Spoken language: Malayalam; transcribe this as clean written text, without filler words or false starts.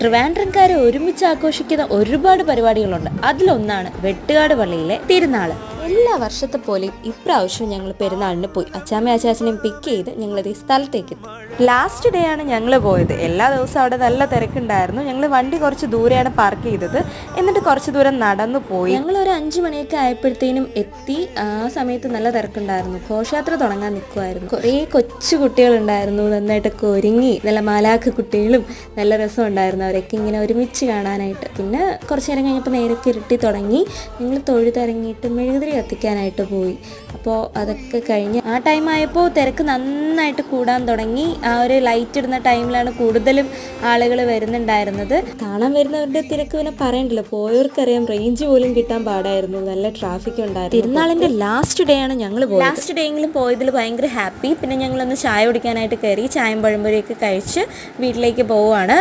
ട്രിവാൻഡ്രംകാർ ഒരുമിച്ച് ആഘോഷിക്കുന്ന ഒരുപാട് പരിപാടികളുണ്ട്. അതിലൊന്നാണ് വെട്ടുകാട് പള്ളിയിലെ തിരുനാള്. എല്ലാ വർഷത്തെ പോലെയും ഇപ്രാവശ്യം ഞങ്ങൾ പെരുന്നാളിന് പോയി. അച്ചാമ്മ അച്ചാച്ചനെയും പിക്ക് ചെയ്ത് ഞങ്ങളത് ഈ സ്ഥലത്തേക്ക് എത്തി. ലാസ്റ്റ് ഡേ ആണ് ഞങ്ങൾ പോയത്. എല്ലാ ദിവസവും അവിടെ നല്ല തിരക്കുണ്ടായിരുന്നു. ഞങ്ങൾ വണ്ടി കുറച്ച് ദൂരെയാണ് പാർക്ക് ചെയ്തത്. എന്നിട്ട് കുറച്ച് ദൂരം നടന്നു പോയി. ഞങ്ങൾ ഒരു 5 മണിയൊക്കെ ആയപ്പോഴത്തേനും എത്തി. ആ സമയത്ത് നല്ല തിരക്കുണ്ടായിരുന്നു. ഘോഷയാത്ര തുടങ്ങാൻ നിൽക്കുമായിരുന്നു. കുറേ കൊച്ചു കുട്ടികളുണ്ടായിരുന്നു, നന്നായിട്ടൊക്കെ ഒരുങ്ങി. നല്ല മാലാഖ കുട്ടികളും നല്ല രസമുണ്ടായിരുന്നു അവരൊക്കെ ഇങ്ങനെ ഒരുമിച്ച് കാണാനായിട്ട്. പിന്നെ കുറച്ച് നേരം കഴിഞ്ഞപ്പോൾ നേരൊക്കെ ഇരുട്ടി തുടങ്ങി. ഞങ്ങൾ തൊഴുതിറങ്ങിയിട്ട് മെഴുകുതിരി കത്തിക്കാനായിട്ട് പോയി. അപ്പോൾ അതൊക്കെ കഴിഞ്ഞ് ആ ടൈം ആയപ്പോൾ തിരക്ക് നന്നായിട്ട് കൂടാൻ തുടങ്ങി. ആ ഒരു ലൈറ്റ് ഇടുന്ന ടൈമിലാണ് കൂടുതലും ആളുകൾ വരുന്നുണ്ടായിരുന്നത്. കാണാൻ വരുന്നവരുടെ തിരക്ക് പിന്നെ പറയണ്ടല്ലോ, പോയവർക്കറിയാം. റേഞ്ച് പോലും കിട്ടാൻ പാടായിരുന്നു, നല്ല ട്രാഫിക് ഉണ്ടായിരുന്നു. തിരുനാളിൻ്റെ ലാസ്റ്റ് ഡേ ആണ് ഞങ്ങൾ പോയത്. ലാസ്റ്റ് ഡേ എങ്കിലും പോയതിൽ ഭയങ്കര ഹാപ്പി. പിന്നെ ഞങ്ങളൊന്ന് ചായ കുടിക്കാനായിട്ട് കയറി. ചായയും പഴംപൊരിയൊക്കെ കഴിച്ച് വീട്ടിലേക്ക് പോവുകയാണ്.